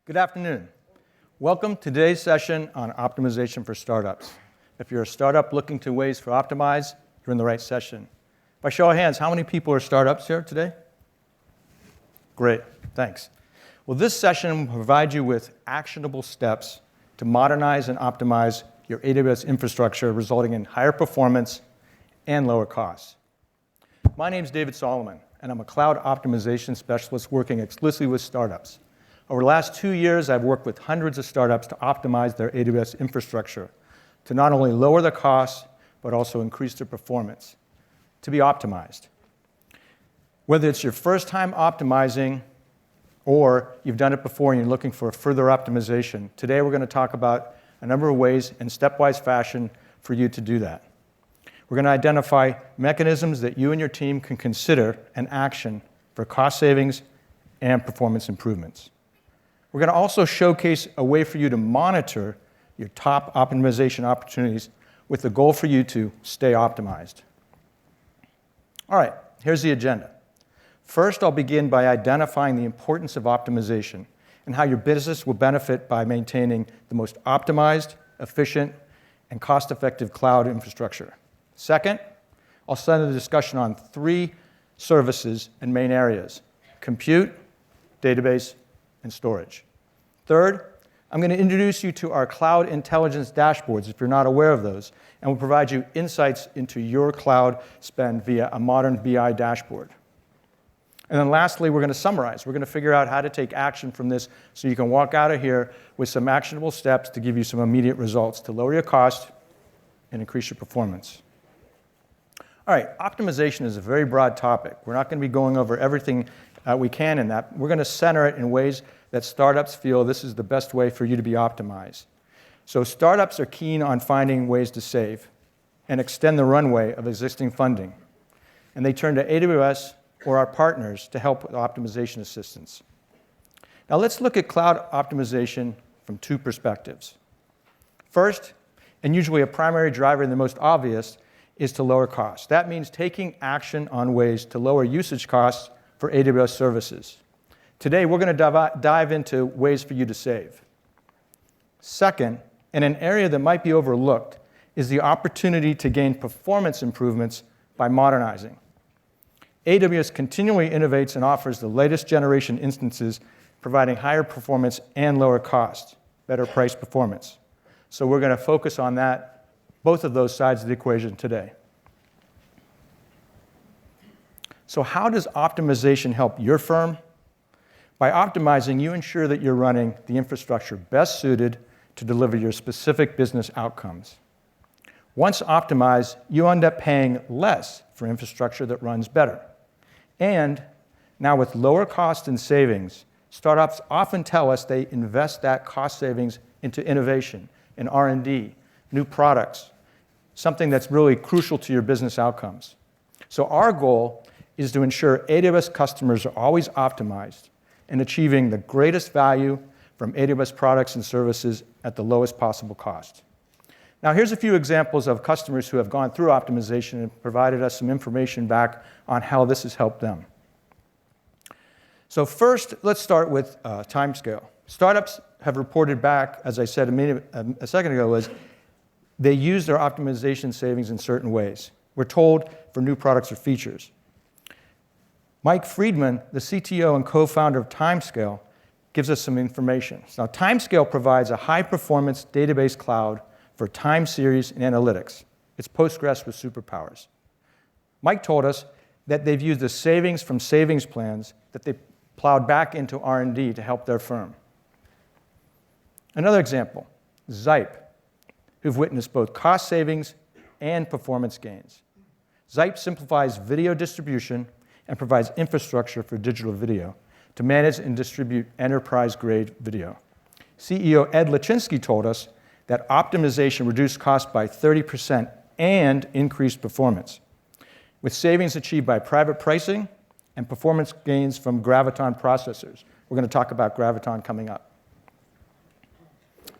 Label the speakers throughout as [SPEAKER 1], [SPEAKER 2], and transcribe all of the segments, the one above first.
[SPEAKER 1] Good afternoon. Welcome to today's session on optimization for startups. If you're a startup looking to ways for optimize, you're in the right session. By show of hands, how many people are startups here today? Great, thanks. Well, this session will provide you with actionable steps to modernize and optimize your AWS infrastructure, resulting in higher performance and lower costs. My name is David Solomon, and I'm a cloud optimization specialist working exclusively with startups. Over the last 2 years, I've worked with hundreds of startups to optimize their AWS infrastructure to not only lower the costs, but also increase their performance, to be optimized. Whether it's your first time optimizing or you've done it before and you're looking for further optimization, today we're going to talk about a number of ways in stepwise fashion for you to do that. We're going to identify mechanisms that you and your team can consider and action for cost savings and performance improvements. We're going to also showcase a way for you to monitor your top optimization opportunities with the goal for you to stay optimized. All right, here's the agenda. First, I'll begin by identifying the importance of optimization and how your business will benefit by maintaining the most optimized, efficient, and cost-effective cloud infrastructure. Second, I'll center the discussion on 3 services and main areas: compute, database, and storage. Third, I'm going to introduce you to our cloud intelligence dashboards, if you're not aware of those, and we'll provide you insights into your cloud spend via a modern BI dashboard. And then lastly, we're going to summarize. We're going to figure out how to take action from this so you can walk out of here with some actionable steps to give you some immediate results to lower your cost and increase your performance. All right, optimization is a very broad topic. We're not going to be going over everything we can in that. We're going to center it in ways that startups feel this is the best way for you to be optimized. So startups are keen on finding ways to save and extend the runway of existing funding. And they turn to AWS or our partners to help with optimization assistance. Now let's look at cloud optimization from 2 perspectives. First, and usually a primary driver and the most obvious, is to lower costs. That means taking action on ways to lower usage costs for AWS services. Today, we're going to dive into ways for you to save. Second, and an area that might be overlooked, is the opportunity to gain performance improvements by modernizing. AWS continually innovates and offers the latest generation instances, providing higher performance and lower cost, better price performance. So we're going to focus on that, both of those sides of the equation today. So how does optimization help your firm? By optimizing, you ensure that you're running the infrastructure best suited to deliver your specific business outcomes. Once optimized, you end up paying less for infrastructure that runs better. And now with lower cost and savings, startups often tell us they invest that cost savings into innovation, in R&D, new products, something that's really crucial to your business outcomes. So our goal is to ensure AWS customers are always optimized and achieving the greatest value from AWS products and services at the lowest possible cost. Now, here's a few examples of customers who have gone through optimization and provided us some information back on how this has helped them. So first, let's start with timescale. Startups have reported back, as I said a second ago, was they use their optimization savings in certain ways. We're told for new products or features. Mike Friedman, the CTO and co-founder of Timescale, gives us some information. Now, Timescale provides a high-performance database cloud for time series and analytics. It's Postgres with superpowers. Mike told us that they've used the savings from savings plans that they plowed back into R&D to help their firm. Another example, Zype, who've witnessed both cost savings and performance gains. Zype simplifies video distribution and provides infrastructure for digital video to manage and distribute enterprise-grade video. CEO Ed Lachinsky told us that optimization reduced costs by 30% and increased performance, with savings achieved by private pricing and performance gains from Graviton processors. We're going to talk about Graviton coming up.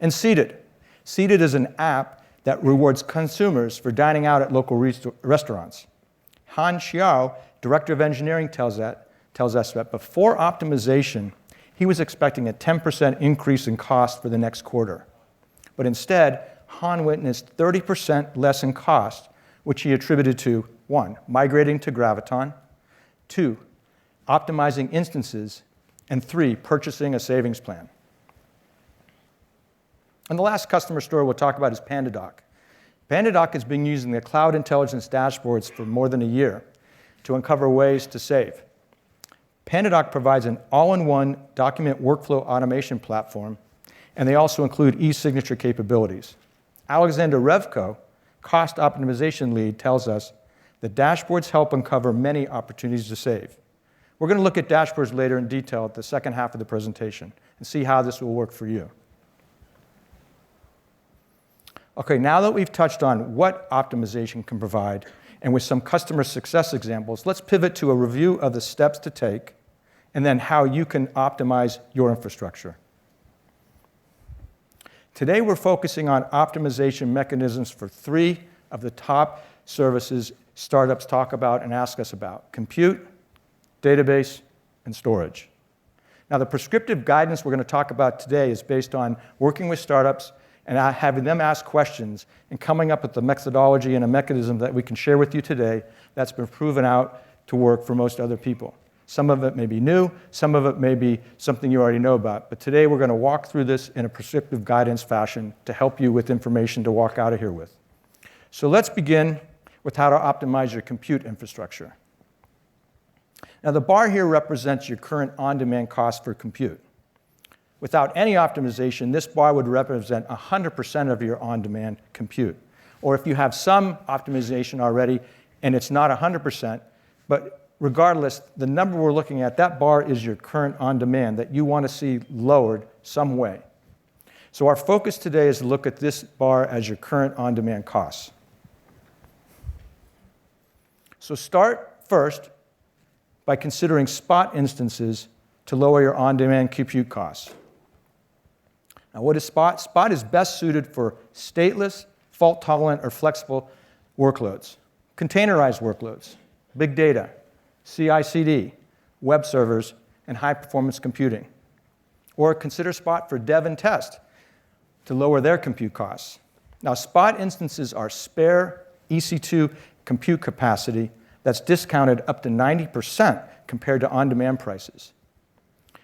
[SPEAKER 1] And Seated. Seated is an app that rewards consumers for dining out at local restaurants. Han Xiao, director of engineering, tells us that before optimization, he was expecting a 10% increase in cost for the next quarter. But instead, Han witnessed 30% less in cost, which he attributed to, 1, migrating to Graviton, 2, optimizing instances, and 3, purchasing a savings plan. And the last customer story we'll talk about is PandaDoc. PandaDoc has been using the cloud intelligence dashboards for more than a year to uncover ways to save. PandaDoc provides an all-in-one document workflow automation platform, and they also include e-signature capabilities. Alexander Revko, cost optimization lead, tells us that dashboards help uncover many opportunities to save. We're going to look at dashboards later in detail at the second half of the presentation and see how this will work for you. Okay, now that we've touched on what optimization can provide, and with some customer success examples, let's pivot to a review of the steps to take and then how you can optimize your infrastructure. Today, we're focusing on optimization mechanisms for 3 of the top services startups talk about and ask us about: compute, database, and storage. Now, the prescriptive guidance we're going to talk about today is based on working with startups and having them ask questions and coming up with the methodology and a mechanism that we can share with you today that's been proven out to work for most other people. Some of it may be new, some of it may be something you already know about, but today we're going to walk through this in a prescriptive guidance fashion to help you with information to walk out of here with. So let's begin with how to optimize your compute infrastructure. Now, the bar here represents your current on-demand cost for compute. Without any optimization, this bar would represent 100% of your on-demand compute. Or if you have some optimization already and it's not 100%, but regardless, the number we're looking at, that bar is your current on-demand that you want to see lowered some way. So our focus today is to look at this bar as your current on-demand costs. So start first by considering spot instances to lower your on-demand compute costs. Now, what is Spot? Spot is best suited for stateless, fault-tolerant, or flexible workloads, containerized workloads, big data, CI/CD, web servers, and high-performance computing. Or consider Spot for dev and test to lower their compute costs. Now, Spot instances are spare EC2 compute capacity that's discounted up to 90% compared to on-demand prices.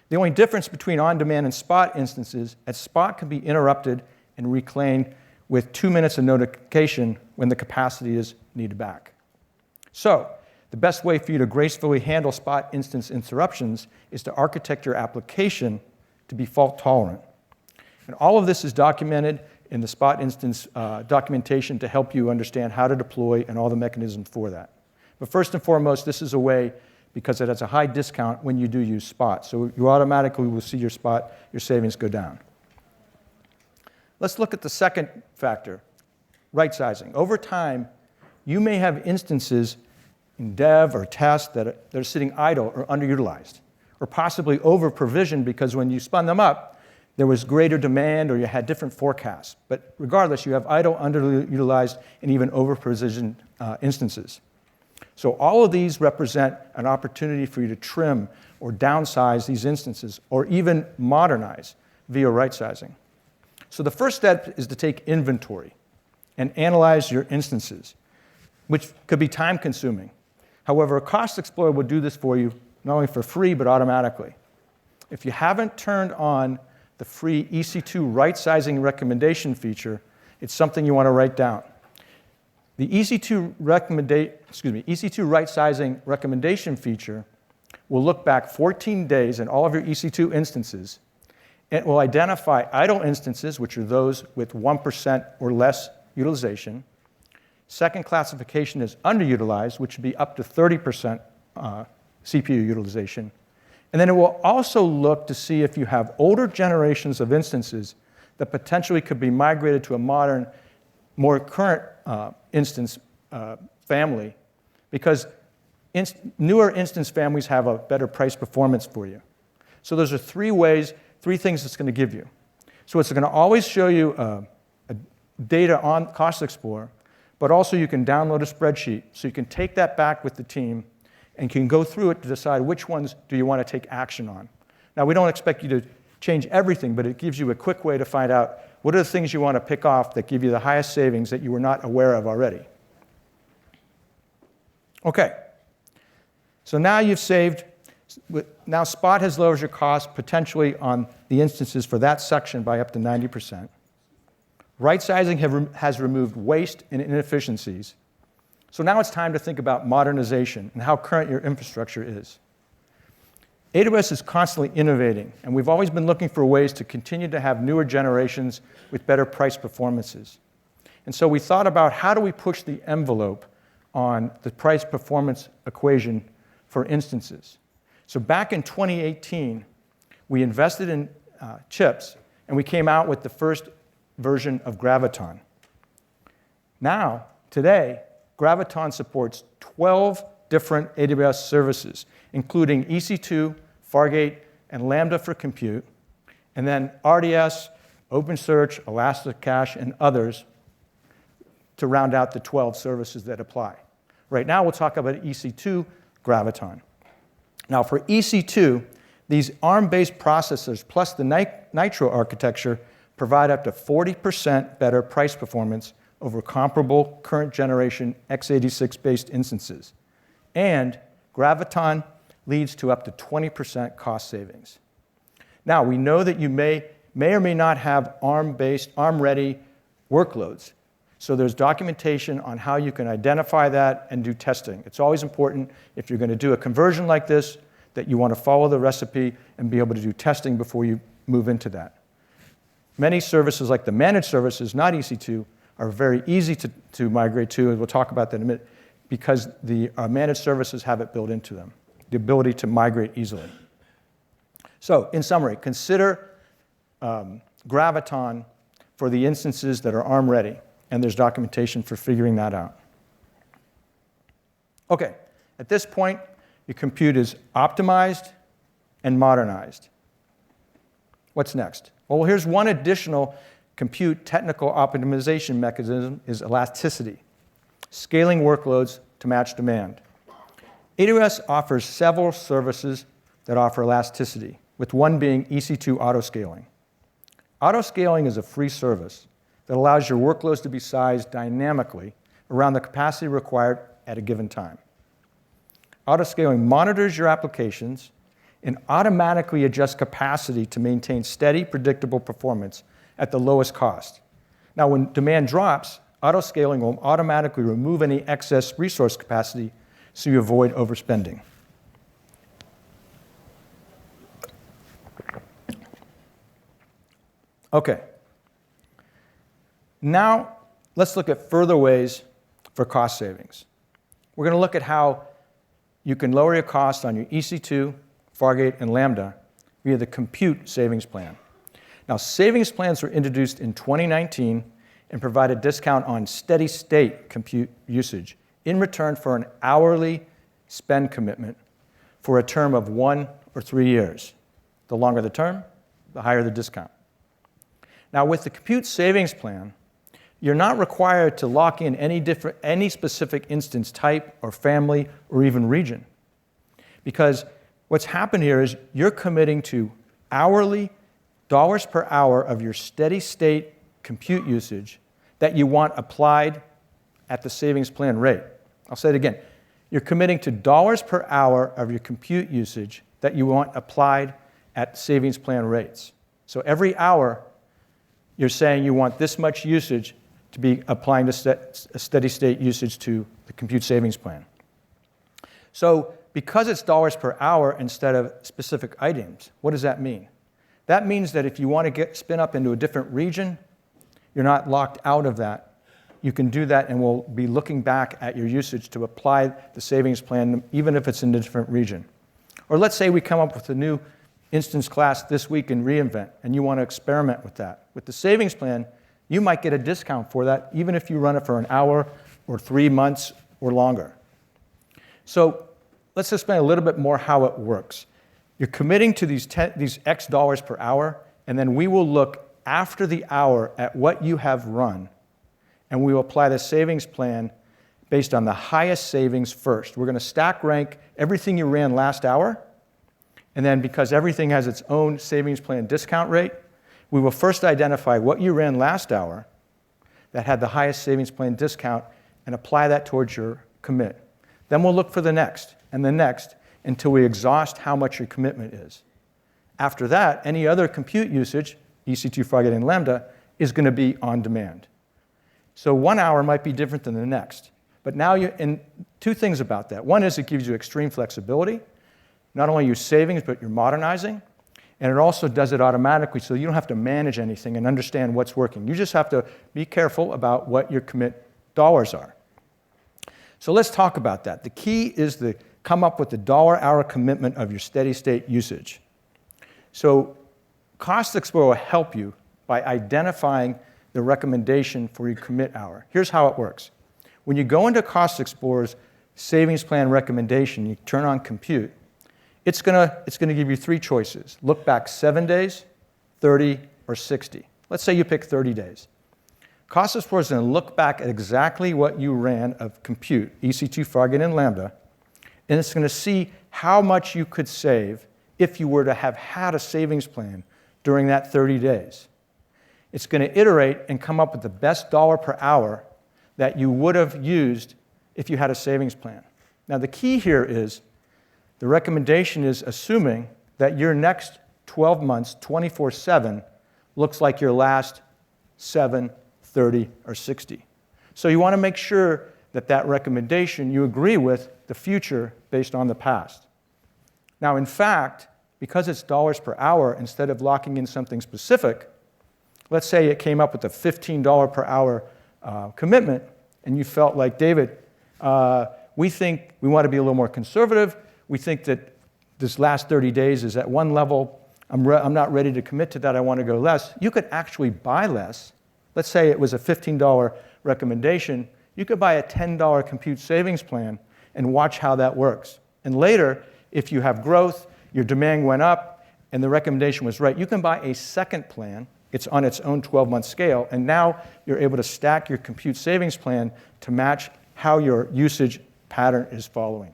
[SPEAKER 1] The only difference between on-demand and Spot instances is Spot can be interrupted and reclaimed with 2 minutes of notification when the capacity is needed back. So, the best way for you to gracefully handle Spot instance interruptions is to architect your application to be fault-tolerant. And all of this is documented in the Spot instance documentation to help you understand how to deploy and all the mechanisms for that. But first and foremost, this is a way because it has a high discount when you do use Spot. So you automatically will see your savings go down. Let's look at the second factor, right sizing. Over time, you may have instances in dev or test that are sitting idle or underutilized, or possibly over-provisioned because when you spun them up, there was greater demand or you had different forecasts. But regardless, you have idle, underutilized, and even over-provisioned instances. So all of these represent an opportunity for you to trim or downsize these instances or even modernize via right sizing. So the first step is to take inventory and analyze your instances, which could be time consuming. However, a Cost Explorer will do this for you not only for free but automatically. If you haven't turned on the free EC2 right sizing recommendation feature, it's something you want to write down. The EC2 right sizing recommendation feature will look back 14 days in all of your EC2 instances. It will identify idle instances, which are those with 1% or less utilization. Second classification is underutilized, which would be up to 30% CPU utilization. And then it will also look to see if you have older generations of instances that potentially could be migrated to a modern, more current instance family, because newer instance families have a better price performance for you. So those are three things it's going to give you. So it's going to always show you data on Cost Explorer, but also you can download a spreadsheet. So you can take that back with the team and can go through it to decide which ones do you want to take action on. Now, we don't expect you to change everything, but it gives you a quick way to find out what are the things you want to pick off that give you the highest savings that you were not aware of already. Okay, so now you've saved. Now Spot has lowered your cost potentially on the instances for that section by up to 90%. Right-sizing has removed waste and inefficiencies. So now it's time to think about modernization and how current your infrastructure is. AWS is constantly innovating, and we've always been looking for ways to continue to have newer generations with better price performances. And so we thought about how do we push the envelope on the price performance equation for instances. So back in 2018, we invested in chips, and we came out with the first version of Graviton. Now, today, Graviton supports 12 different AWS services, including EC2, Fargate, and Lambda for compute, and then RDS, OpenSearch, Elasticache, and others to round out the 12 services that apply. Right now, we'll talk about EC2 Graviton. Now, for EC2, these ARM-based processors plus the Nitro architecture provide up to 40% better price performance over comparable current generation x86-based instances. And Graviton leads to up to 20% cost savings. Now, we know that you may or may not have ARM-ready workloads. So there's documentation on how you can identify that and do testing. It's always important, if you're going to do a conversion like this, that you want to follow the recipe and be able to do testing before you move into that. Many services, like the managed services, not EC2, are very easy to migrate to, and we'll talk about that in a minute, because the managed services have it built into them, the ability to migrate easily. So, in summary, consider Graviton for the instances that are ARM-ready, and there's documentation for figuring that out. Okay, at this point, your compute is optimized and modernized. What's next? Well, here's one additional compute technical optimization mechanism is elasticity, scaling workloads to match demand. AWS offers several services that offer elasticity, with one being EC2 autoscaling. Autoscaling is a free service that allows your workloads to be sized dynamically around the capacity required at a given time. Autoscaling monitors your applications and automatically adjusts capacity to maintain steady, predictable performance at the lowest cost. Now, when demand drops, autoscaling will automatically remove any excess resource capacity so you avoid overspending. Okay. Now, let's look at further ways for cost savings. We're going to look at how you can lower your cost on your EC2, Fargate, and Lambda via the compute savings plan. Now, savings plans were introduced in 2019 and provide a discount on steady state compute usage in return for an hourly spend commitment for a term of 1 or 3 years. The longer the term, the higher the discount. Now, with the compute savings plan, you're not required to lock in any specific instance type or family or even region. Because what's happened here is you're committing to hourly dollars per hour of your steady state compute usage that you want applied at the savings plan rate. I'll say it again. You're committing to dollars per hour of your compute usage that you want applied at savings plan rates. So every hour, you're saying you want this much usage to be applying a steady state usage to the compute savings plan. So because it's dollars per hour instead of specific items, what does that mean? That means that if you want to spin up into a different region, you're not locked out of that. You can do that, and we'll be looking back at your usage to apply the savings plan, even if it's in a different region. Or let's say we come up with a new instance class this week in reInvent, and you want to experiment with that. With the savings plan, you might get a discount for that, even if you run it for an hour or 3 months or longer. So let's explain a little bit more how it works. You're committing to these X dollars per hour, and then we will look after the hour at what you have run, and we will apply the savings plan based on the highest savings first. We're going to stack rank everything you ran last hour, And then because everything has its own savings plan discount rate, we will first identify what you ran last hour that had the highest savings plan discount and apply that towards your commit. Then we'll look for the next and the next until we exhaust how much your commitment is. After that, any other compute usage, EC2, Fargate, and Lambda, is going to be on demand. So 1 hour might be different than the next. But now, and two things about that. One is it gives you extreme flexibility. Not only your savings, but you're modernizing. And it also does it automatically, so you don't have to manage anything and understand what's working. You just have to be careful about what your commit dollars are. So let's talk about that. The key is to come up with the dollar-hour commitment of your steady-state usage. So Cost Explorer will help you by identifying the recommendation for your commit hour. Here's how it works. When you go into Cost Explorer's savings plan recommendation, you turn on compute, it's going to give you three choices. Look back 7 days, 30, or 60. Let's say you pick 30 days. Cost Explorer is going to look back at exactly what you ran of compute, EC2, Fargate, and Lambda, and it's going to see how much you could save if you were to have had a savings plan during that 30 days. It's going to iterate and come up with the best dollar per hour that you would have used if you had a savings plan. Now, the key here is the recommendation is assuming that your next 12 months, 24/7, looks like your last 7, 30, or 60. So you want to make sure that that recommendation you agree with the future based on the past. Now, in fact, because it's dollars per hour, instead of locking in something specific, let's say it came up with a $15 per hour commitment, and you felt like, David, we think we want to be a little more conservative. We think that this last 30 days is at one level. I'm not ready to commit to that. I want to go less. You could actually buy less. Let's say it was a $15 recommendation. You could buy a $10 compute savings plan and watch how that works. And later, if you have growth, your demand went up, and the recommendation was right, you can buy a second plan. It's on its own 12-month scale, and now you're able to stack your compute savings plan to match how your usage pattern is following.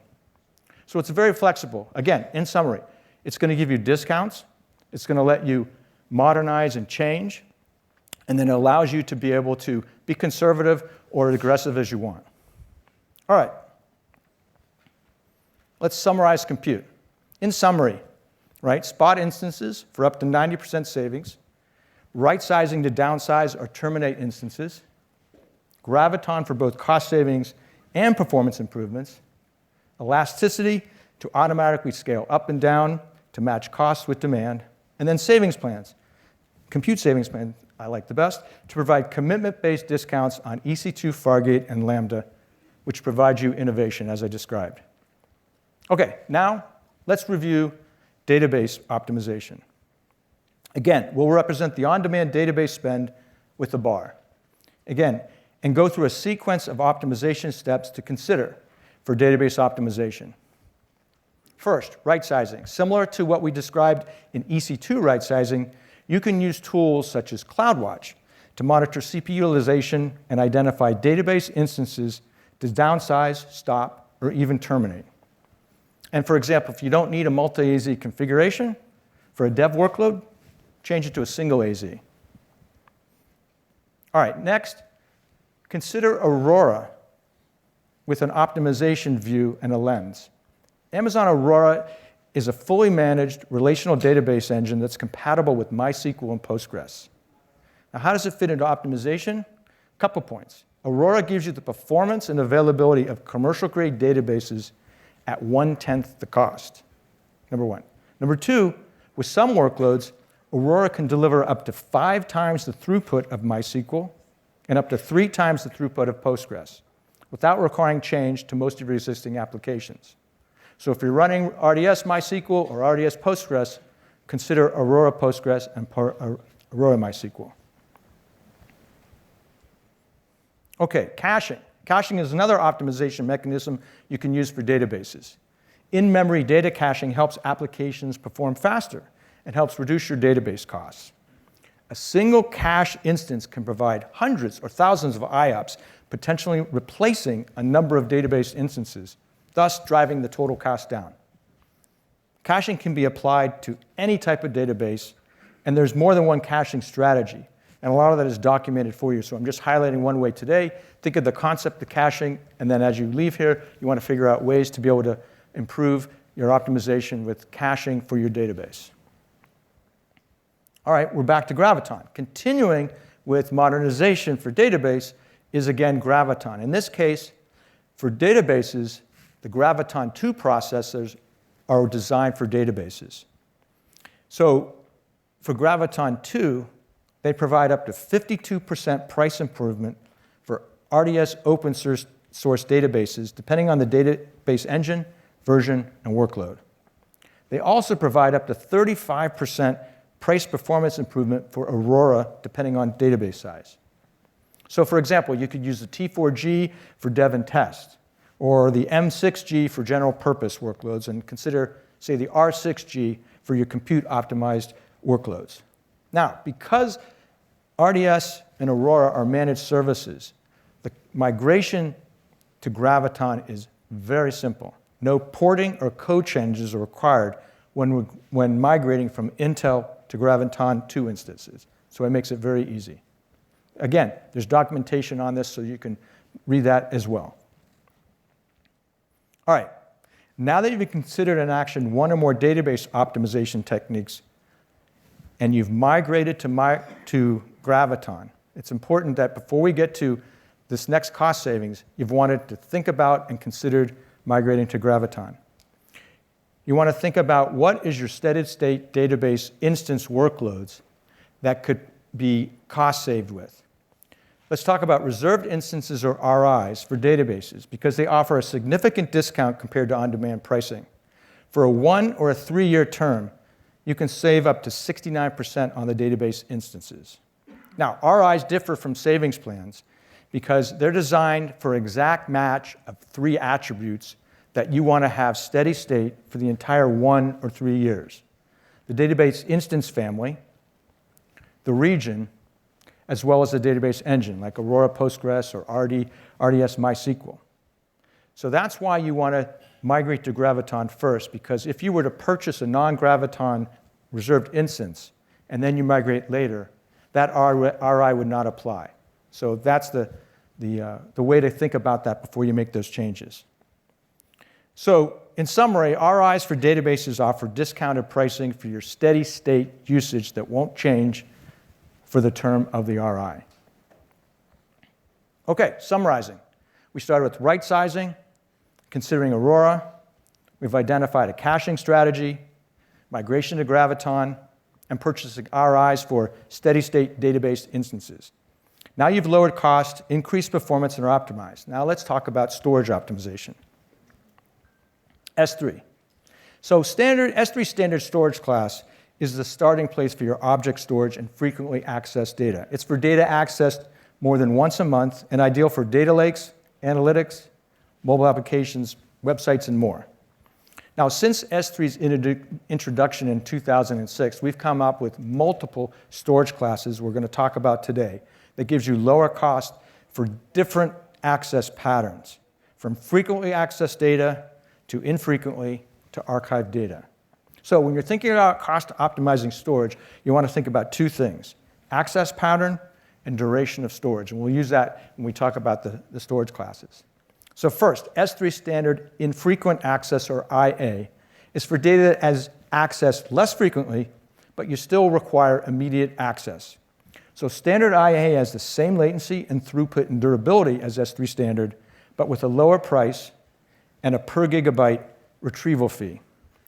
[SPEAKER 1] So it's very flexible. Again, in summary, it's going to give you discounts. It's going to let you modernize and change, and then it allows you to be able to be conservative or aggressive as you want. All right. Let's summarize compute. In summary, right, spot instances for up to 90% savings, right-sizing to downsize or terminate instances, Graviton for both cost savings and performance improvements, elasticity to automatically scale up and down to match costs with demand, and then savings plans, compute savings plans, I like the best, to provide commitment-based discounts on EC2, Fargate, and Lambda, which provide you innovation, as I described. Okay, now let's review database optimization. Again, we'll represent the on-demand database spend with a bar. Again, and go through a sequence of optimization steps to consider for database optimization. First, right-sizing. Similar to what we described in EC2 right-sizing, you can use tools such as CloudWatch to monitor CPU utilization and identify database instances to downsize, stop, or even terminate. And for example, if you don't need a multi-AZ configuration for a dev workload, change it to a single AZ. All right, next, consider Aurora with an optimization view and a lens. Amazon Aurora is a fully managed relational database engine that's compatible with MySQL and Postgres. Now, how does it fit into optimization? A couple points. Aurora gives you the performance and availability of commercial-grade databases at 1/10 the cost, number one. Number two, with some workloads, Aurora can deliver up to 5 times the throughput of MySQL and up to 3 times the throughput of Postgres without requiring change to most of your existing applications. So if you're running RDS MySQL or RDS Postgres, consider Aurora Postgres and Aurora MySQL. Okay, caching. Caching is another optimization mechanism you can use for databases. In-memory data caching helps applications perform faster and helps reduce your database costs. A single cache instance can provide hundreds or thousands of IOPS, potentially replacing a number of database instances, thus driving the total cost down. Caching can be applied to any type of database, and there's more than one caching strategy. And a lot of that is documented for you. So I'm just highlighting one way today. Think of the concept of caching, and then as you leave here, you want to figure out ways to be able to improve your optimization with caching for your database. All right, we're back to Graviton. Continuing with modernization for database is, again, Graviton. In this case, for databases, the Graviton 2 processors are designed for databases. So for Graviton 2, they provide up to 52% price improvement for RDS open source databases, depending on the database engine, version, and workload. They also provide up to 35% price performance improvement for Aurora, depending on database size. So for example, you could use the T4G for dev and test, or the M6G for general purpose workloads, and consider, say, the R6G for your compute optimized workloads. Now, because RDS and Aurora are managed services, the migration to Graviton is very simple. No porting or code changes are required when migrating from Intel to Graviton 2 instances. So it makes it very easy. Again, there's documentation on this, so you can read that as well. All right, now that you've considered in action one or more database optimization techniques, and you've migrated to Graviton, it's important that before we get to this next cost savings, you've wanted to think about and considered migrating to Graviton. You want to think about what is your steady state database instance workloads that could be cost saved with. Let's talk about reserved instances, or RIs, for databases, because they offer a significant discount compared to on-demand pricing. For a 1 or a 3-year term, you can save up to 69% on the database instances. Now, RIs differ from savings plans because they're designed for exact match of 3 attributes that you want to have steady state for the entire 1 or 3 years. The database instance family, the region, as well as the database engine, like Aurora Postgres or RDS MySQL. So that's why you want to migrate to Graviton first, because if you were to purchase a non-Graviton reserved instance and then you migrate later, that RI would not apply. So that's the way to think about that before you make those changes. So in summary, RIs for databases offer discounted pricing for your steady state usage that won't change for the term of the RI. Okay, summarizing. We started with right sizing, considering Aurora. We've identified a caching strategy, migration to Graviton, and purchasing RIs for steady state database instances. Now you've lowered cost, increased performance, and are optimized. Now let's talk about storage optimization. S3. So S3 standard storage class is the starting place for your object storage and frequently accessed data. It's for data accessed more than once a month and ideal for data lakes, analytics, mobile applications, websites, and more. Now, since S3's introduction in 2006, we've come up with multiple storage classes we're going to talk about today that gives you lower cost for different access patterns, from frequently accessed data to infrequently to archived data. So when you're thinking about cost optimizing storage, you want to think about 2 things: access pattern and duration of storage. And we'll use that when we talk about the storage classes. So first, S3 standard infrequent access, or IA, is for data that is accessed less frequently, but you still require immediate access. So standard IA has the same latency and throughput and durability as S3 standard, but with a lower price and a per gigabyte retrieval fee.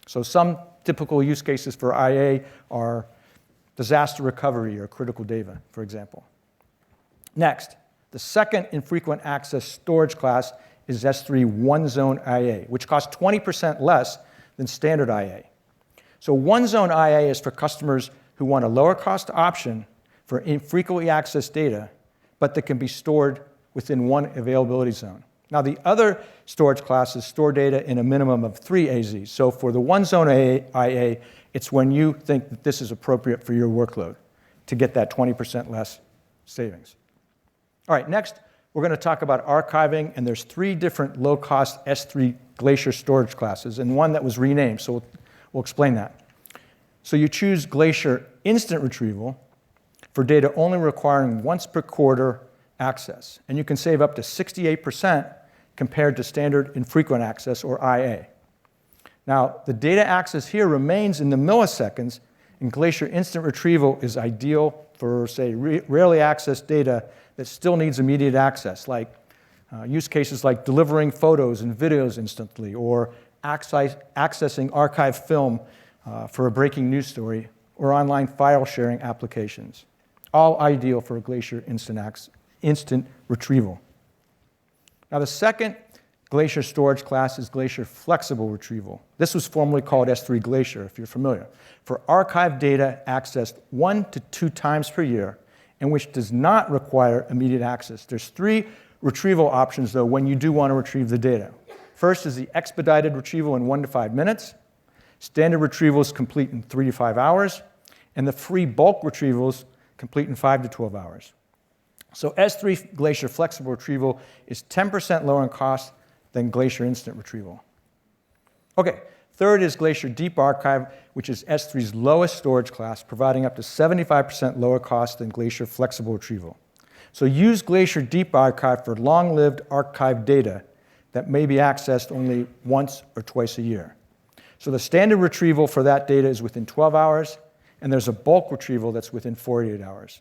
[SPEAKER 1] So some typical use cases for IA are disaster recovery or critical data, for example. Next, the second infrequent access storage class is S3 one-zone IA, which costs 20% less than standard IA. So one-zone IA is for customers who want a lower cost option for infrequently accessed data, but that can be stored within one availability zone. Now, the other storage classes store data in a minimum of 3 AZs. So for the one-zone IA, it's when you think that this is appropriate for your workload to get that 20% less savings. All right, next, we're going to talk about archiving, and there's 3 different low-cost S3 Glacier storage classes, and one that was renamed. So We'll explain that. So you choose Glacier Instant Retrieval for data only requiring once per quarter access. And you can save up to 68% compared to standard infrequent access, or IA. Now, the data access here remains in the milliseconds, and Glacier Instant Retrieval is ideal for, say, rarely accessed data that still needs immediate access, like use cases like delivering photos and videos instantly, or accessing archived film for a breaking news story, or online file sharing applications. All ideal for Glacier Instant Retrieval. Now, the second Glacier storage class is Glacier Flexible Retrieval. This was formerly called S3 Glacier, if you're familiar, for archived data accessed 1 to 2 times per year, and which does not require immediate access. There's 3 retrieval options, though, when you do want to retrieve the data. First is the expedited retrieval in 1 to 5 minutes. Standard retrievals complete in 3 to 5 hours, and the free bulk retrievals complete in 5 to 12 hours. So S3 Glacier Flexible Retrieval is 10% lower in cost than Glacier Instant Retrieval. Okay, third is Glacier Deep Archive, which is S3's lowest storage class, providing up to 75% lower cost than Glacier Flexible Retrieval. So use Glacier Deep Archive for long-lived archived data that may be accessed only once or twice a year. So the standard retrieval for that data is within 12 hours, and there's a bulk retrieval that's within 48 hours.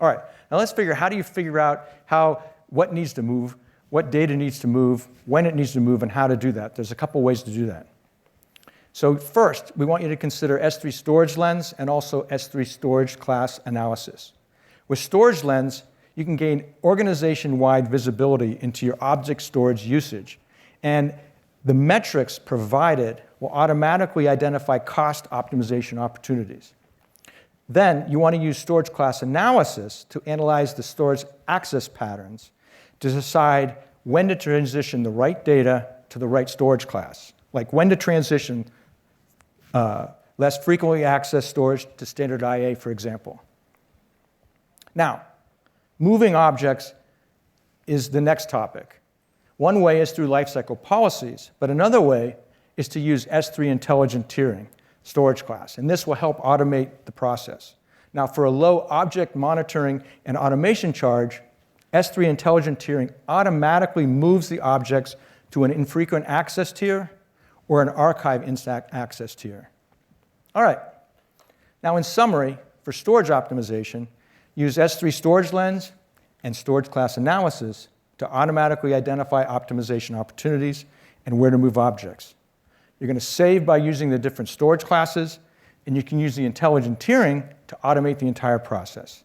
[SPEAKER 1] All right, now let's figure, how do you figure out what needs to move, what data needs to move, when it needs to move, and how to do that? There's a couple ways to do that. So first, we want you to consider S3 Storage Lens and also S3 Storage Class Analysis. With Storage Lens, you can gain organization-wide visibility into your object storage usage, and the metrics provided will automatically identify cost optimization opportunities. Then you want to use storage class analysis to analyze the storage access patterns to decide when to transition the right data to the right storage class, like when to transition less frequently accessed storage to standard IA, for example. Now, moving objects is the next topic. One way is through lifecycle policies, but another way is to use S3 intelligent tiering storage class, and this will help automate the process. Now, for a low object monitoring and automation charge, S3 intelligent tiering automatically moves the objects to an infrequent access tier or an archive instant access tier. All right. Now, in summary, for storage optimization, use S3 Storage Lens and storage class analysis to automatically identify optimization opportunities and where to move objects. You're going to save by using the different storage classes, and you can use the intelligent tiering to automate the entire process.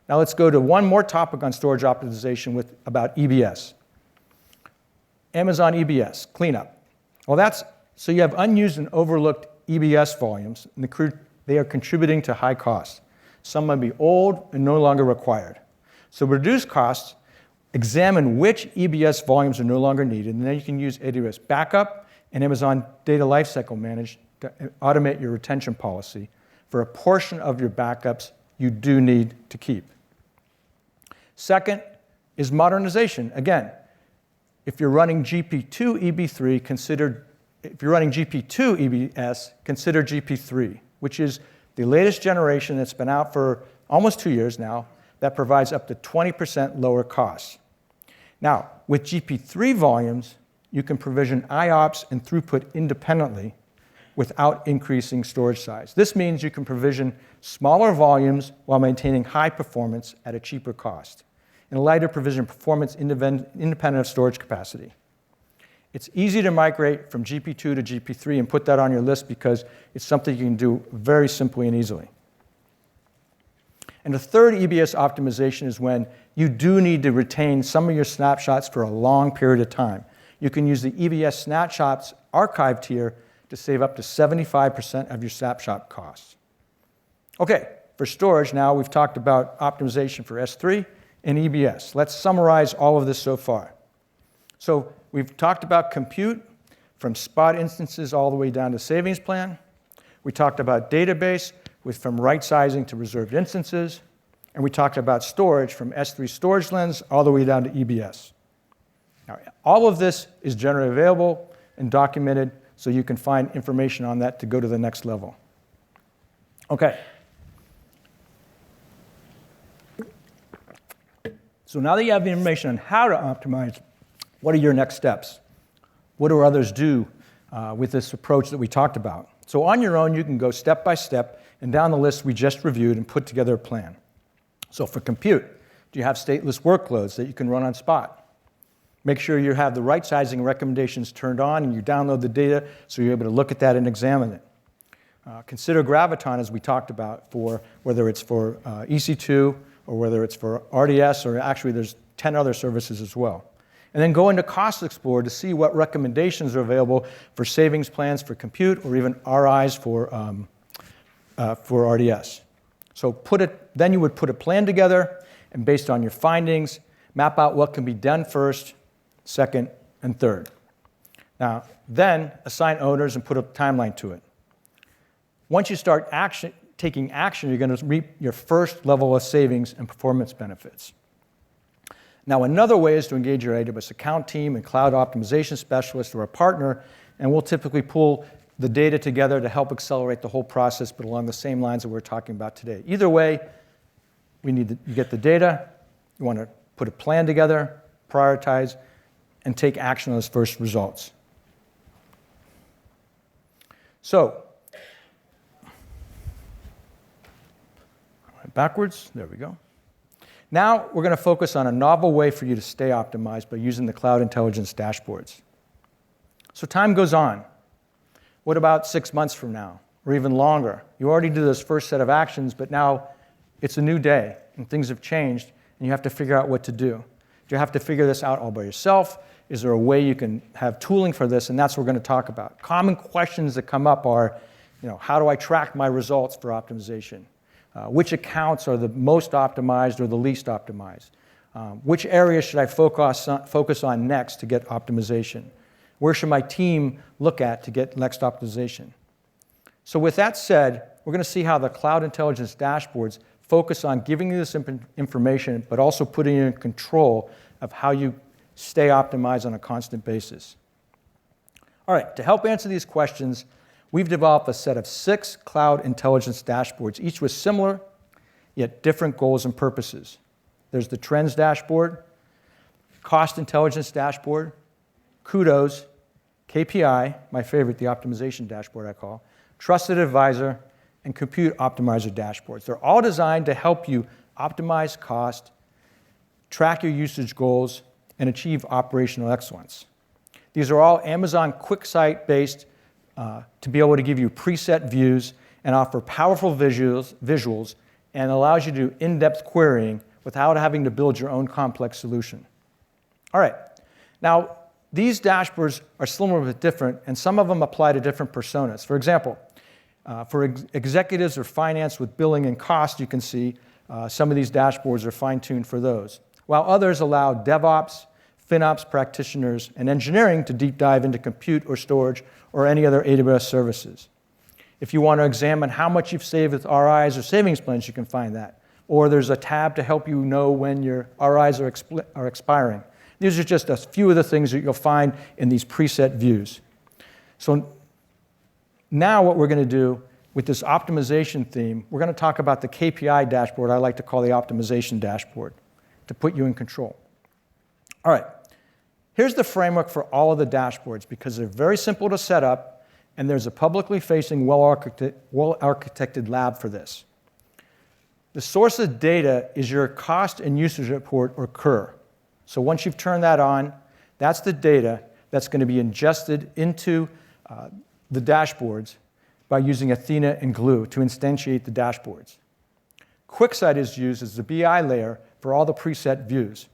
[SPEAKER 1] Now let's go to one more topic on storage optimization about EBS. Amazon EBS, cleanup. Well, so you have unused and overlooked EBS volumes, and they are contributing to high costs. Some might be old and no longer required. So to reduce costs, examine which EBS volumes are no longer needed, and then you can use AWS Backup and Amazon Data Lifecycle Management to automate your retention policy for a portion of your backups you do need to keep. Second is modernization. Again, if you're running GP2 EB3, if you're running GP2 EBS, consider GP3, which is the latest generation that's been out for almost 2 years now that provides up to 20% lower costs. Now, with GP3 volumes, you can provision IOPS and throughput independently without increasing storage size. This means you can provision smaller volumes while maintaining high performance at a cheaper cost, and allow you to provision performance independent of storage capacity. It's easy to migrate from GP2 to GP3 and put that on your list because it's something you can do very simply and easily. And the third EBS optimization is when you do need to retain some of your snapshots for a long period of time. You can use the EBS Snapshots archive tier to save up to 75% of your snapshot costs. Okay, for storage now, we've talked about optimization for S3 and EBS. Let's summarize all of this so far. So we've talked about compute from spot instances all the way down to savings plan. We talked about database from right sizing to reserved instances. And we talked about storage from S3 Storage Lens all the way down to EBS. Now, all of this is generally available and documented, so you can find information on that to go to the next level. Okay. So now that you have the information on how to optimize, what are your next steps? What do others do with this approach that we talked about? So on your own, you can go step by step and down the list we just reviewed and put together a plan. So for compute, do you have stateless workloads that you can run on Spot? Make sure you have the right sizing recommendations turned on and you download the data so you're able to look at that and examine it. Consider Graviton, as we talked about, for whether it's for EC2 or whether it's for RDS, or actually there's 10 other services as well. And then go into Cost Explorer to see what recommendations are available for savings plans for compute or even RIs for RDS. So then you would put a plan together, and based on your findings, map out what can be done first, second, and third. Now, then assign owners and put a timeline to it. Once you start taking action, you're going to reap your first level of savings and performance benefits. Now, another way is to engage your AWS account team and cloud optimization specialist or a partner, and we'll typically pull the data together to help accelerate the whole process, but along the same lines that we're talking about today. Either way, you get the data, you want to put a plan together, prioritize, and take action on those first results. So, backwards, there we go. Now we're going to focus on a novel way for you to stay optimized by using the cloud intelligence dashboards. So time goes on. What about 6 months from now, or even longer? You already did this first set of actions, but now it's a new day, and things have changed, and you have to figure out what to do. Do you have to figure this out all by yourself? Is there a way you can have tooling for this? And that's what we're going to talk about. Common questions that come up are, how do I track my results for optimization? Which accounts are the most optimized or the least optimized? Which areas should I focus on next to get optimization? Where should my team look at to get next optimization? So with that said, we're going to see how the cloud intelligence dashboards focus on giving you this information, but also putting you in control of how you stay optimized on a constant basis. All right, to help answer these questions, we've developed a set of 6 cloud intelligence dashboards, each with similar yet different goals and purposes. There's the Trends Dashboard, Cost Intelligence Dashboard, Kudos, KPI, my favorite, the Optimization Dashboard I call, Trusted Advisor, and Compute Optimizer Dashboards. They're all designed to help you optimize cost, track your usage goals, and achieve operational excellence. These are all Amazon QuickSight-based to be able to give you preset views and offer powerful visuals and allows you to do in-depth querying without having to build your own complex solution. All right. Now, these dashboards are similar but different, and some of them apply to different personas. For example, for executives or finance with billing and cost, you can see some of these dashboards are fine-tuned for those, while others allow DevOps, FinOps practitioners, and engineering to deep dive into compute or storage or any other AWS services. If you want to examine how much you've saved with RIs or savings plans, you can find that. Or there's a tab to help you know when your RIs are expiring. These are just a few of the things that you'll find in these preset views. So now what we're going to do with this optimization theme, we're going to talk about the KPI dashboard I like to call the optimization dashboard to put you in control. All right, here's the framework for all of the dashboards because they're very simple to set up and there's a publicly facing, well-architected lab for this. The source of data is your cost and usage report or CUR. So once you've turned that on, that's the data that's going to be ingested into the dashboards by using Athena and Glue to instantiate the dashboards. QuickSight is used as the BI layer for all the preset views.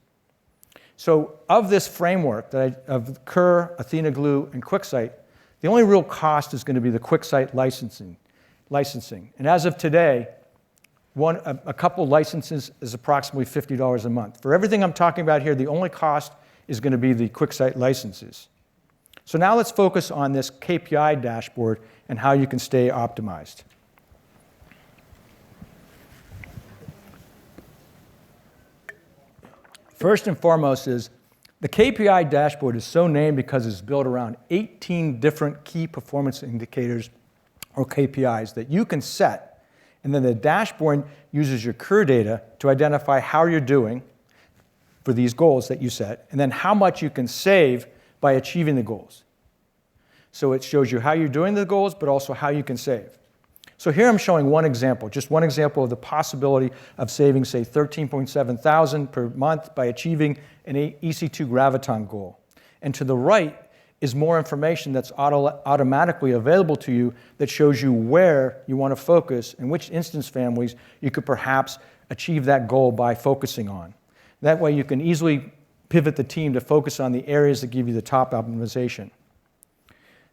[SPEAKER 1] So of this framework of CUR, Athena Glue, and QuickSight, the only real cost is going to be the QuickSight licensing. And as of today, a couple licenses is approximately $50 a month. For everything I'm talking about here, the only cost is going to be the QuickSight licenses. So now let's focus on this KPI dashboard and how you can stay optimized. First and foremost is The KPI dashboard is so named because it's built around 18 different key performance indicators, or KPIs, that you can set. And then the dashboard uses your core data to identify how you're doing for these goals that you set, and then how much you can save by achieving the goals. So it shows you how you're doing the goals, but also how you can save. So here I'm showing one example, just one example of the possibility of saving, say, 13.7 thousand per month by achieving an EC2 Graviton goal. And to the right is more information that's automatically available to you that shows you where you want to focus and which instance families you could perhaps achieve that goal by focusing on. That way you can easily pivot the team to focus on the areas that give you the top optimization.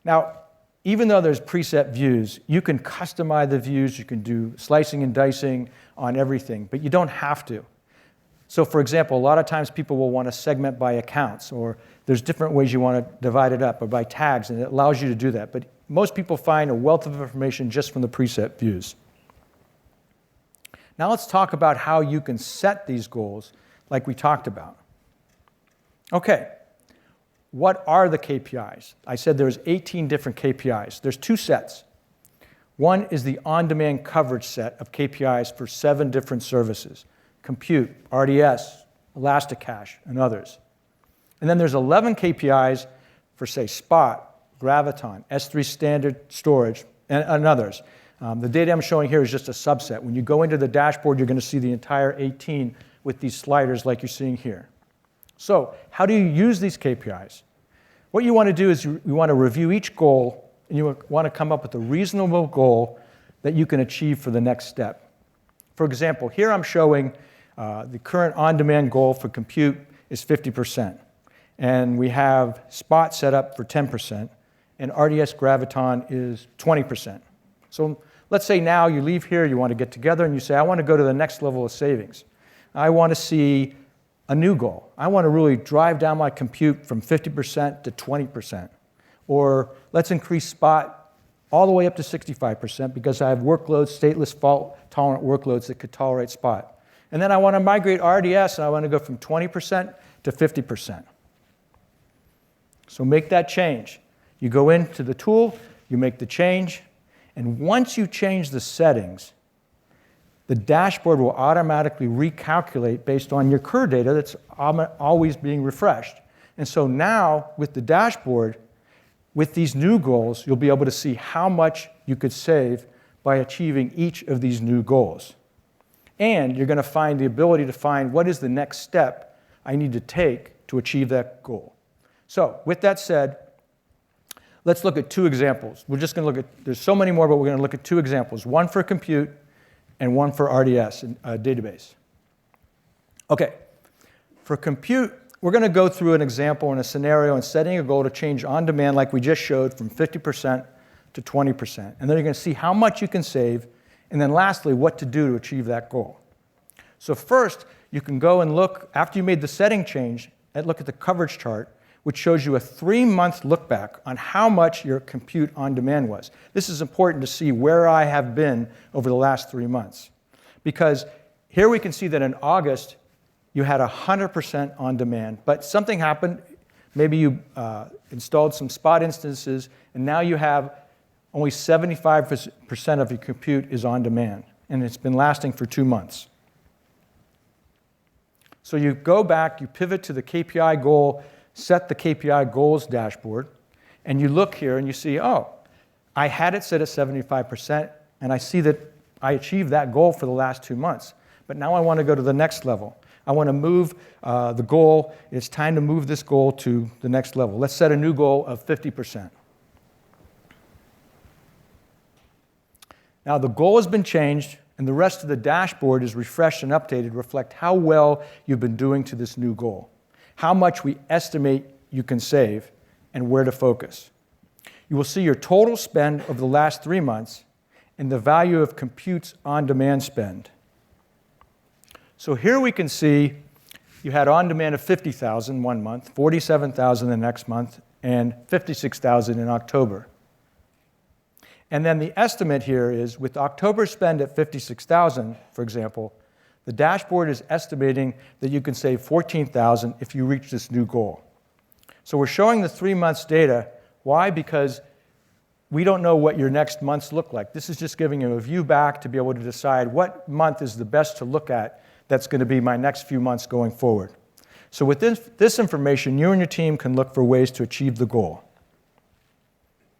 [SPEAKER 1] Now, even though there's preset views, you can customize the views, you can do slicing and dicing on everything, but you don't have to. So for example, a lot of times people will want to segment by accounts, or there's different ways you want to divide it up, or by tags, and it allows you to do that. But most people find a wealth of information just from the preset views. Now let's talk about how you can set these goals like we talked about. Okay. What are the KPIs? I said there's 18 different KPIs. There's two sets. One is the on-demand coverage set of KPIs for 7 different services: compute, RDS, Elasticache, and others. And then there's 11 KPIs for, say, Spot, Graviton, S3 standard storage, and others. The data I'm showing here is just a subset. When you go into the dashboard, you're going to see the entire 18 with these sliders like you're seeing here. So how do you use these KPIs? What you want to do is you want to review each goal, and you want to come up with a reasonable goal that you can achieve for the next step. For example, here I'm showing the current on-demand goal for compute is 50%. And we have Spot set up for 10%, and RDS Graviton is 20%. So let's say now you leave here, you want to get together, and you say, I want to go to the next level of savings. I want to see a new goal. I want to really drive down my compute from 50% to 20%. Or let's increase Spot all the way up to 65% because I have workloads, stateless, fault-tolerant workloads that could tolerate Spot. And then I want to migrate RDS, and I want to go from 20% to 50%. So make that change. You go into the tool, you make the change, and once you change the settings, the dashboard will automatically recalculate based on your core data that's always being refreshed. And so now, with the dashboard, with these new goals, you'll be able to see how much you could save by achieving each of these new goals. And you're going to find the ability to find what is the next step I need to take to achieve that goal. So with that said, let's look at 2 examples. We're just going to look at, there's so many more, but we're going to look at 2 examples, one for compute and one for RDS, database. Okay, for compute, we're going to go through an example and a scenario and setting a goal to change on demand like we just showed from 50% to 20%. And then you're going to see how much you can save, and then lastly, what to do to achieve that goal. So first, you can go and look, after you made the setting change, and look at the coverage chart, which shows you a 3-month look back on how much your compute on demand was. This is important to see where I have been over the last 3 months. Because here we can see that in August, you had 100% on demand, but something happened. Maybe you installed some Spot instances, and now you have only 75% of your compute is on demand, and it's been lasting for 2 months. So you go back, you pivot to the KPI goal, set the KPI goals dashboard, and you look here and you see, oh, I had it set at 75%, and I see that I achieved that goal for the last 2 months. But now I want to go to the next level. I want to move the goal. It's time to move this goal to the next level. Let's set a new goal of 50%. Now the goal has been changed, and the rest of the dashboard is refreshed and updated to reflect how well you've been doing to this new goal, how much we estimate you can save, and where to focus. You will see your total spend over the last 3 months and the value of compute's on-demand spend. So here we can see you had on-demand of 50,000 one month, 47,000 the next month, and 56,000 in October. And then the estimate here is with October spend at 56,000, for example, The dashboard is estimating that you can save $14,000 if you reach this new goal. So we're showing the 3 months data. Why? Because we don't know what your next months look like. This is just giving you a view back to be able to decide what month is the best to look at that's going to be my next few months going forward. So with this information, you and your team can look for ways to achieve the goal.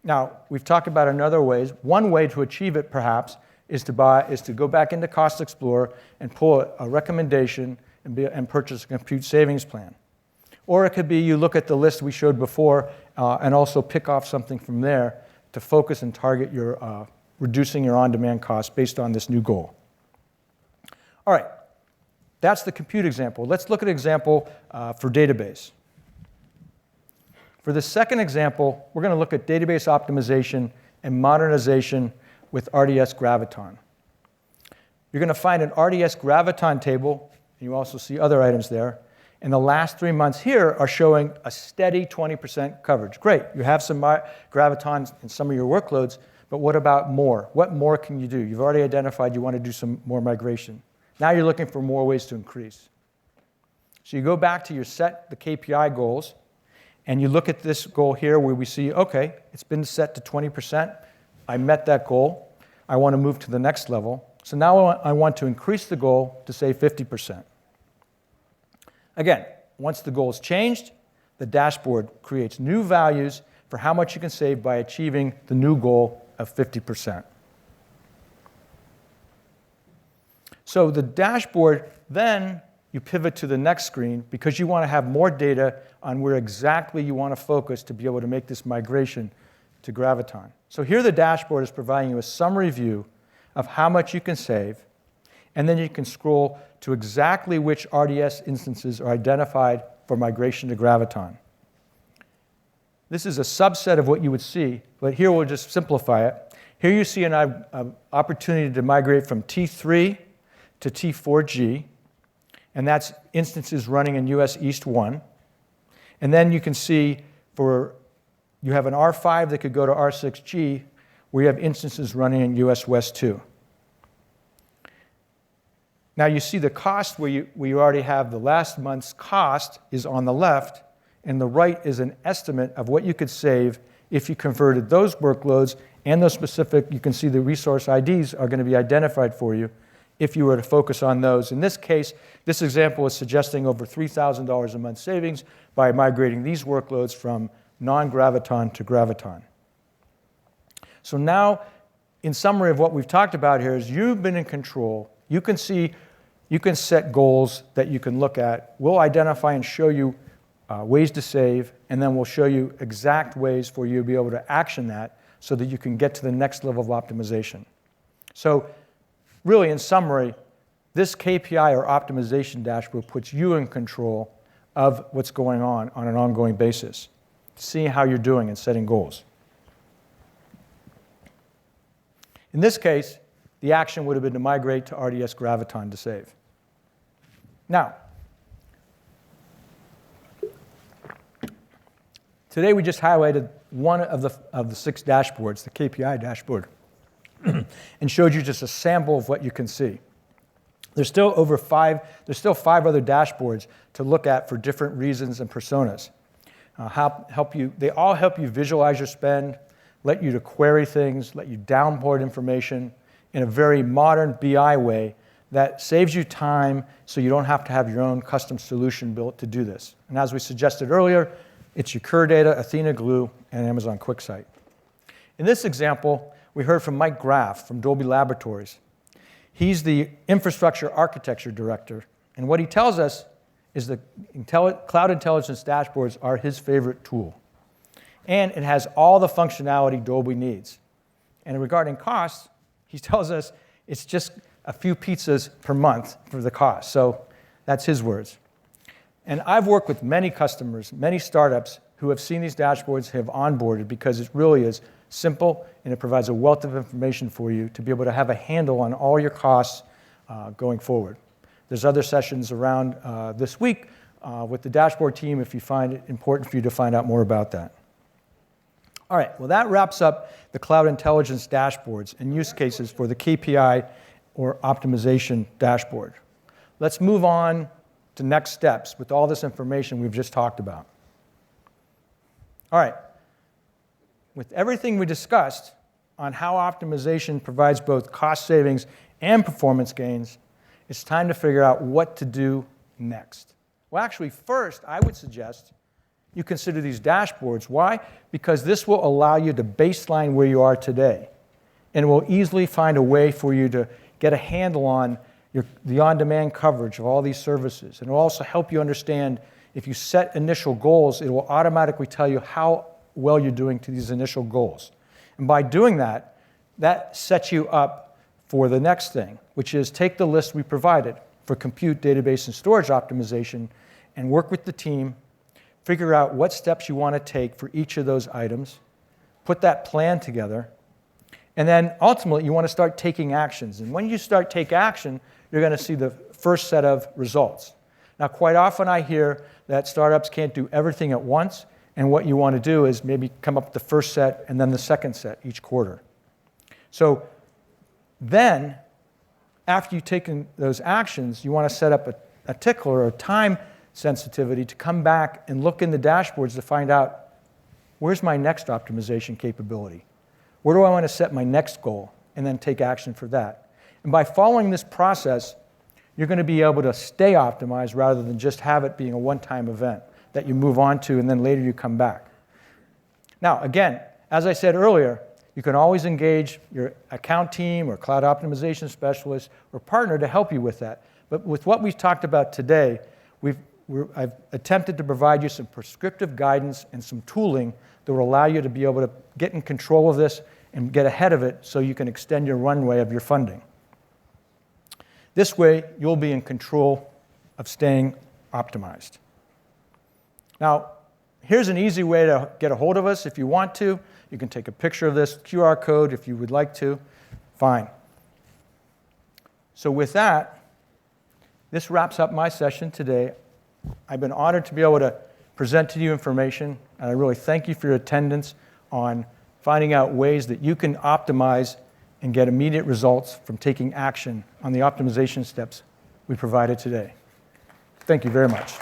[SPEAKER 1] Now, we've talked about another ways. One way to achieve it, perhaps, is to go back into Cost Explorer and pull a recommendation and purchase a compute savings plan. Or it could be you look at the list we showed before and also pick off something from there to focus and target your reducing your on-demand costs based on this new goal. All right, that's the compute example. Let's look at an example for database. For the second example, we're going to look at database optimization and modernization with RDS Graviton. You're going to find an RDS Graviton table, and you also see other items there. And the last 3 months here are showing a steady 20% coverage. Great, you have some Gravitons in some of your workloads, but what about more? What more can you do? You've already identified you want to do some more migration. Now you're looking for more ways to increase. So you go back to your set the KPI goals, and you look at this goal here where we see, okay, it's been set to 20%. I met that goal. I want to move to the next level. So now I want to increase the goal to, say, 50%. Again, once the goal is changed, the dashboard creates new values for how much you can save by achieving the new goal of 50%. So the dashboard, then you pivot to the next screen because you want to have more data on where exactly you want to focus to be able to make this migration to Graviton. So here the dashboard is providing you a summary view of how much you can save, and then you can scroll to exactly which RDS instances are identified for migration to Graviton. This is a subset of what you would see, but here we'll just simplify it. Here you see an opportunity to migrate from T3 to T4G, and that's instances running in US East 1. And then you can see you have an R5 that could go to R6G, where you have instances running in US West 2. Now you see the cost where you already have the last month's cost is on the left, and the right is an estimate of what you could save if you converted those workloads and those specific, you can see the resource IDs are going to be identified for you if you were to focus on those. In this case, this example is suggesting over $3,000 a month savings by migrating these workloads from non-Graviton to Graviton. So now, in summary of what we've talked about here is you've been in control. You can set goals that you can look at. We'll identify and show you ways to save, and then we'll show you exact ways for you to be able to action that so that you can get to the next level of optimization. So really, in summary, this KPI or optimization dashboard puts you in control of what's going on an ongoing basis, seeing how you're doing and setting goals. In this case, the action would have been to migrate to RDS Graviton to save. Now, today we just highlighted one of the 6 dashboards, the KPI dashboard, and showed you just a sample of what you can see. There's still 5 other dashboards to look at for different reasons and personas. They all help you visualize your spend, let you to query things, let you download information in a very modern BI way that saves you time so you don't have to have your own custom solution built to do this. And as we suggested earlier, it's your Data, Athena Glue, and Amazon QuickSight. In this example, we heard from Mike Graff from Dolby Laboratories. He's the infrastructure architecture director, and what he tells us is that cloud intelligence dashboards are his favorite tool. And it has all the functionality Dolby needs. And regarding costs, he tells us it's just a few pizzas per month for the cost. So that's his words. And I've worked with many customers, many startups who have seen these dashboards, have onboarded because it really is simple and it provides a wealth of information for you to be able to have a handle on all your costs going forward. There's other sessions around this week with the dashboard team if you find it important for you to find out more about that. All right, well, that wraps up the cloud intelligence dashboards and use cases for the KPI or optimization dashboard. let's move on to next steps with all this information we've just talked about. All right. With everything we discussed on how optimization provides both cost savings and performance gains, it's time to figure out what to do next. Well, actually, first, I would suggest you consider these dashboards. Why? Because this will allow you to baseline where you are today, and it will easily find a way for you to get a handle on the on-demand coverage of all these services. And it will also help you understand, if you set initial goals, it will automatically tell you how well you're doing to these initial goals. And by doing that, that sets you up for the next thing, which is take the list we provided for compute, database, and storage optimization and work with the team, figure out what steps you want to take for each of those items, put that plan together, and then ultimately you want to start taking actions. And when you start take action, you're going to see the first set of results. Now, quite often I hear that startups can't do everything at once, and what you want to do is maybe come up with the first set and then the second set each quarter. So then, after you've taken those actions, you want to set up a tickler or a time sensitivity to come back and look in the dashboards to find out, where's my next optimization capability? Where do I want to set my next goal? And then take action for that. And by following this process, you're going to be able to stay optimized rather than just have it being a one-time event that you move on to and then later you come back. Now, again, as I said earlier, you can always engage your account team or cloud optimization specialist or partner to help you with that. But with what we've talked about today, I've attempted to provide you some prescriptive guidance and some tooling that will allow you to be able to get in control of this and get ahead of it so you can extend your runway of your funding. This way, you'll be in control of staying optimized. Now, here's an easy way to get a hold of us if you want to. You can take a picture of this QR code if you would like to. Fine. So with that, this wraps up my session today. I've been honored to be able to present to you information, and I really thank you for your attendance on finding out ways that you can optimize and get immediate results from taking action on the optimization steps we provided today. Thank you very much.